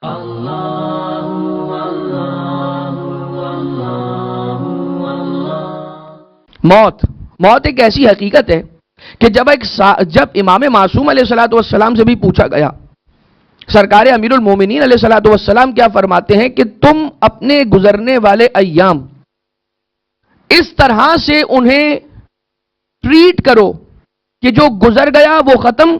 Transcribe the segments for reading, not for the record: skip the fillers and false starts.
موت ایک ایسی حقیقت ہے کہ جب امام معصوم علیہ الصلوۃ والسلام سے بھی پوچھا گیا، سرکار امیر المومنین علیہ الصلوۃ والسلام کیا فرماتے ہیں کہ تم اپنے گزرنے والے ایام اس طرح سے انہیں ٹریٹ کرو کہ جو گزر گیا وہ ختم،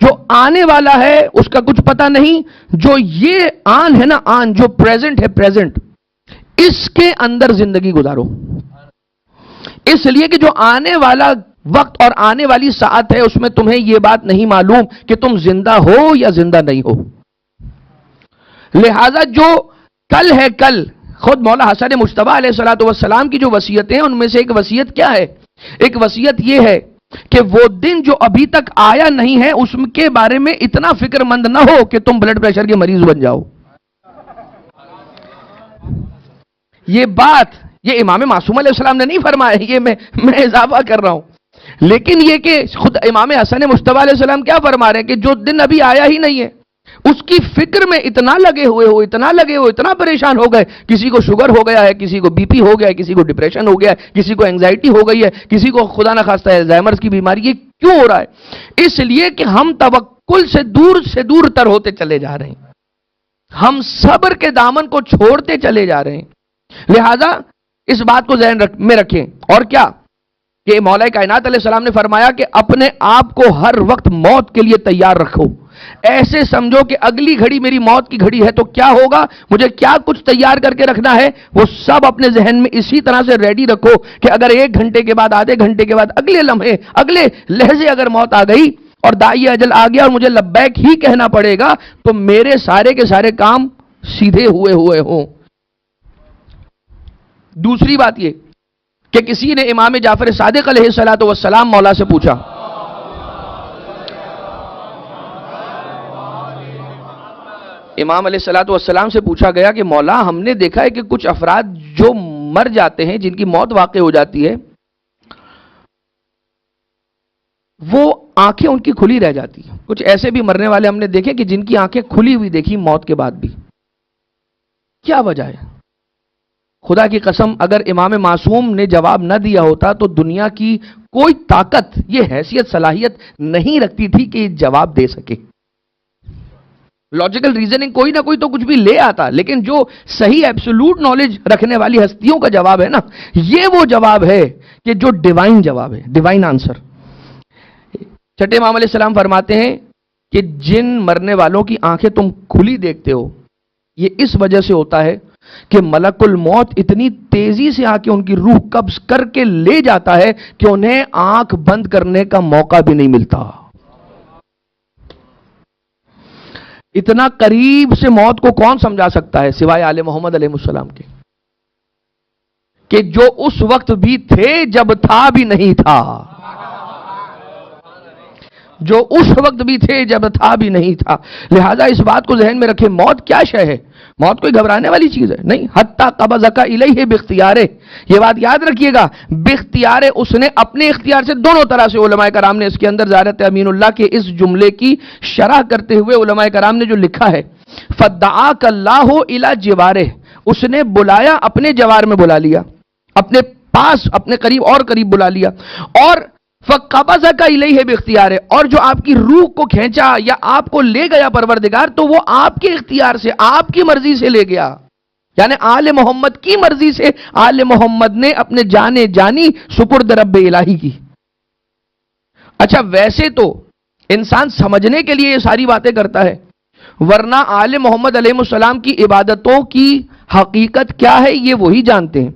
جو آنے والا ہے اس کا کچھ پتہ نہیں، جو یہ آن ہے نا، آن جو پریزنٹ ہے، پریزنٹ اس کے اندر زندگی گزارو، اس لیے کہ جو آنے والا وقت اور آنے والی ساعت ہے اس میں تمہیں یہ بات نہیں معلوم کہ تم زندہ ہو یا زندہ نہیں ہو۔ لہذا جو کل ہے، کل خود مولا حسن مجتبیٰ علیہ الصلوۃ والسلام کی جو وصیتیں ہیں ان میں سے ایک وصیت کیا ہے؟ ایک وصیت یہ ہے کہ وہ دن جو ابھی تک آیا نہیں ہے اس کے بارے میں اتنا فکر مند نہ ہو کہ تم بلڈ پریشر کے مریض بن جاؤ۔ یہ بات یہ امام معصوم علیہ السلام نے نہیں فرمایا، یہ میں اضافہ کر رہا ہوں، لیکن یہ کہ خود امام حسن مجتبیٰ علیہ السلام کیا فرما رہے ہیں کہ جو دن ابھی آیا ہی نہیں ہے اس کی فکر میں اتنا لگے ہوئے ہو، اتنا پریشان ہو گئے، کسی کو شوگر ہو گیا ہے، کسی کو بی پی ہو گیا ہے، کسی کو ڈپریشن ہو گیا ہے، کسی کو اینگزائٹی ہو گئی ہے، کسی کو خدا نہ خواستہ الزائمرز کی بیماری۔ یہ کیوں ہو رہا ہے؟ اس لیے کہ ہم توکل سے دور تر ہوتے چلے جا رہے ہیں، ہم صبر کے دامن کو چھوڑتے چلے جا رہے ہیں۔ لہذا اس بات کو ذہن میں رکھیں۔ اور کیا کہ مولا کائنات علیہ السلام نے فرمایا کہ اپنے آپ کو ہر وقت موت کے لیے تیار رکھو، ایسے سمجھو کہ اگلی گھڑی میری موت کی گھڑی ہے تو کیا ہوگا، مجھے کیا کچھ تیار کر کے رکھنا ہے، وہ سب اپنے ذہن میں اسی طرح سے ریڈی رکھو کہ اگر 1 گھنٹے کے بعد، آدھے گھنٹے کے بعد، اگلے لمحے، اگلے لہجے اگر موت آ گئی اور داعی اجل آ گیا اور مجھے لبیک ہی کہنا پڑے گا تو میرے سارے کے سارے کام سیدھے ہوئے ہوں۔ دوسری بات یہ کہ کسی نے امام جعفر صادق علیہ الصلوۃ والسلام مولا سے پوچھا، امام علیہ الصلوۃ والسلام سے پوچھا گیا کہ مولا ہم نے دیکھا ہے کہ کچھ افراد جو مر جاتے ہیں، جن کی موت واقع ہو جاتی ہے، وہ آنکھیں ان کی کھلی رہ جاتی ہیں، کچھ ایسے بھی مرنے والے ہم نے دیکھے کہ جن کی آنکھیں کھلی ہوئی دیکھی موت کے بعد بھی، کیا وجہ ہے؟ خدا کی قسم اگر امام معصوم نے جواب نہ دیا ہوتا تو دنیا کی کوئی طاقت یہ حیثیت صلاحیت نہیں رکھتی تھی کہ یہ جواب دے سکے۔ لاجیکل ریزننگ کوئی نہ کوئی تو کچھ بھی لے آتا، لیکن جو صحیح ایبسولوٹ نالج رکھنے والی ہستیوں کا جواب ہے نا، یہ وہ جواب ہے کہ جو ڈیوائن جواب ہے، ڈیوائن آنسر۔ چھٹے امام علیہ السلام فرماتے ہیں کہ جن مرنے والوں کی آنکھیں تم کھلی دیکھتے ہو یہ اس وجہ سے ہوتا ہے کہ ملک الموت اتنی تیزی سے آ کے ان کی روح قبض کر کے لے جاتا ہے کہ انہیں آنکھ بند کرنے کا موقع بھی نہیں ملتا۔ اتنا قریب سے موت کو کون سمجھا سکتا ہے سوائے آل محمد علیہ السلام کے، کہ جو اس وقت بھی تھے جب تھا بھی نہیں تھا، جو اس وقت بھی تھے جب تھا بھی نہیں تھا۔ لہذا اس بات کو ذہن میں رکھیں، موت کیا شے ہے؟ موت کوئی گھبرانے والی چیز ہے نہیں۔ حتی قبضک الیہ باختیارہ، یہ بات یاد رکھیے گا، باختیارہ، اس نے اپنے اختیار سے، دونوں طرح سے علماء کرام نے اس کے اندر زیارت امین اللہ کے اس جملے کی شرح کرتے ہوئے علماء کرام نے جو لکھا ہے، فدعاک اللہ الی جوارہ، اس نے بلایا، اپنے جوار میں بلا لیا، اپنے پاس، اپنے قریب اور قریب بلا لیا، اور فَقَبَضَكَ إِلَيْهِ بِاخْتِيَارِهِ، اور جو آپ کی روح کو کھینچا یا آپ کو لے گیا پروردگار تو وہ آپ کے اختیار سے، آپ کی مرضی سے لے گیا، یعنی آل محمد کی مرضی سے آل محمد نے اپنے جانے جانی سپرد رب الہی کی۔ اچھا ویسے تو انسان سمجھنے کے لیے یہ ساری باتیں کرتا ہے، ورنہ آل محمد علیہ السلام کی عبادتوں کی حقیقت کیا ہے یہ وہی جانتے ہیں،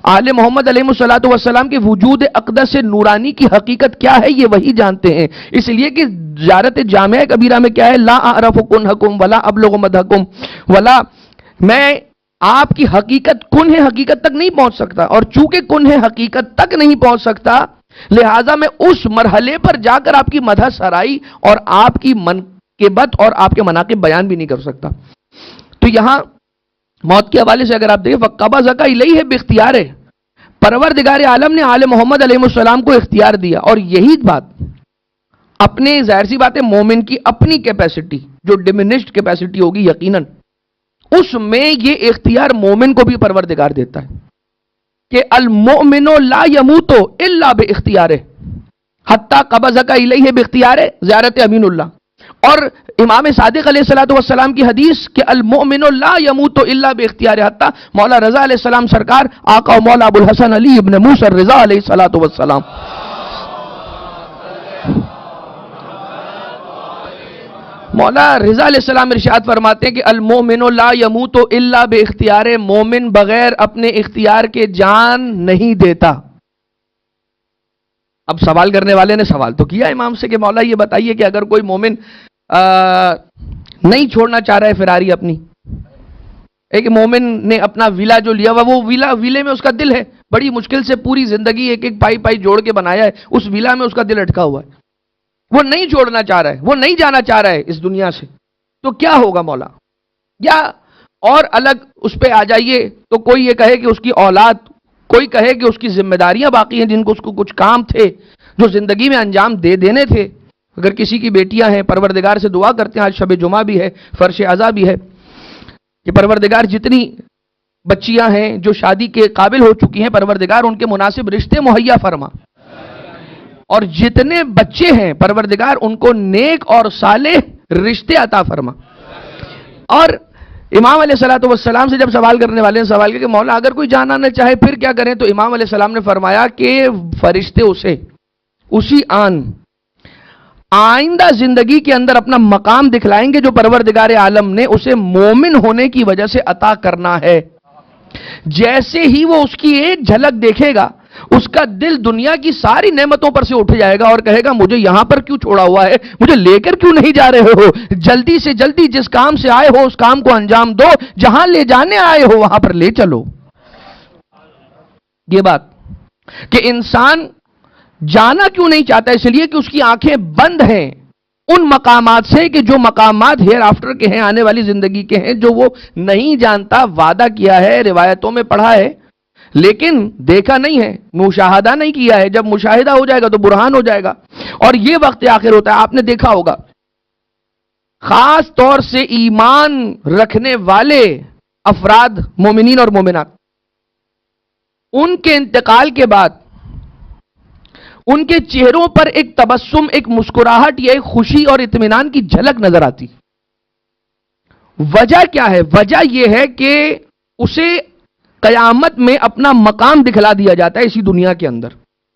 آل محمد علیہ السلام کے وجود اقدس نورانی کی حقیقت کیا ہے یہ وہی جانتے ہیں۔ اس لیے کہ زیارت جامعہ کبیرہ میں کیا ہے، لا اعرف کنہکم ولا ابلغ مدحکم ولا، میں آپ کی حقیقت کنہ حقیقت تک نہیں پہنچ سکتا، اور چونکہ کنہ حقیقت تک نہیں پہنچ سکتا لہٰذا میں اس مرحلے پر جا کر آپ کی مدح سرائی اور آپ کی منقبت اور آپ کے مناقب بیان بھی نہیں کر سکتا۔ تو یہاں موت کے حوالے سے اگر آپ دیکھیں، فَقَبَضَكَ إِلَيْهِ بِاخْتِيَارِهِ، پروردگار عالم نے آل محمد علیہ السلام کو اختیار دیا، اور یہی بات اپنے ظاہر سی بات ہے مومن کی اپنی کیپیسٹی، جو ڈیمینشڈ کیپیسٹی ہوگی یقیناً، اس میں یہ اختیار مومن کو بھی پروردگار دیتا ہے کہ المؤمن لا يموت الا باختیارہ حتی قبضک الیہ باختیارہ، زیارت امین اللہ. اور امام صادق علیہ الصلوۃ والسلام کی حدیث کہ المؤمن لا يموت الا باختیارہ، حتی مولا رضا علیہ السلام سرکار، آقا و مولا ابو الحسن علی ابن موسیٰ الرضا علیہ الصلوۃ والسلام، مولا رضا علیہ السلام ارشاد فرماتے ہیں کہ المؤمن لا يموت الا باختیارہ، مومن بغیر اپنے اختیار کے جان نہیں دیتا. اب سوال کرنے والے نے سوال تو کیا امام سے کہ مولا یہ بتائیے کہ اگر کوئی مومن نہیں چھوڑنا چاہ رہا ہے فراری اپنی، ایک مومن نے اپنا ویلا جو لیا ہوا، وہ ویلے میں اس کا دل ہے، بڑی مشکل سے پوری زندگی ایک ایک پائی جوڑ کے بنایا ہے، اس ویلا میں اس کا دل اٹکا ہوا ہے، وہ نہیں چھوڑنا چاہ رہا ہے، وہ نہیں جانا چاہ رہا ہے اس دنیا سے، تو کیا ہوگا مولا؟ یا اور الگ اس پہ آ جائیے تو کوئی یہ کہے کہ اس کی اولاد، کوئی کہے کہ اس کی ذمہ داریاں باقی ہیں، جن کو اس کو کچھ کام تھے جو زندگی میں انجام دے دینے تھے. اگر کسی کی بیٹیاں ہیں، پروردگار سے دعا کرتے ہیں، آج شب جمعہ بھی ہے، فرش عزا بھی ہے، کہ پروردگار جتنی بچیاں ہیں جو شادی کے قابل ہو چکی ہیں، پروردگار ان کے مناسب رشتے مہیا فرما، اور جتنے بچے ہیں پروردگار ان کو نیک اور صالح رشتے عطا فرما. اور امام علیہ الصلوۃ والسلام سے جب سوال کرنے والے نے سوال کیا کہ مولا اگر کوئی جانا نہ چاہے پھر کیا کریں، تو امام علیہ السلام نے فرمایا کہ فرشتے اسے اسی آن آئندہ زندگی کے اندر اپنا مقام دکھلائیں گے جو پروردگار عالم نے اسے مومن ہونے کی وجہ سے عطا کرنا ہے. جیسے ہی وہ اس کی ایک جھلک دیکھے گا، اس کا دل دنیا کی ساری نعمتوں پر سے اٹھ جائے گا اور کہے گا مجھے یہاں پر کیوں چھوڑا ہوا ہے، مجھے لے کر کیوں نہیں جا رہے ہو، جلدی سے جلدی جس کام سے آئے ہو اس کام کو انجام دو، جہاں لے جانے آئے ہو وہاں پر لے چلو. یہ بات کہ انسان جانا کیوں نہیں چاہتا، اس لیے کہ اس کی آنکھیں بند ہیں ان مقامات سے کہ جو مقامات ہیئر آفٹر کے ہیں، آنے والی زندگی کے ہیں، جو وہ نہیں جانتا، وعدہ کیا ہے، روایتوں میں پڑھا ہے لیکن دیکھا نہیں ہے، مشاہدہ نہیں کیا ہے. جب مشاہدہ ہو جائے گا تو برہان ہو جائے گا، اور یہ وقت آخر ہوتا ہے. آپ نے دیکھا ہوگا خاص طور سے ایمان رکھنے والے افراد، مومنین اور مومنات، ان کے انتقال کے بعد ان کے چہروں پر ایک تبسم، ایک مسکراہٹ یا ایک خوشی اور اطمینان کی جھلک نظر آتی. وجہ کیا ہے؟ وجہ یہ ہے کہ اسے قیامت میں اپنا مقام دکھلا دیا جاتا ہے اسی دنیا کے اندر.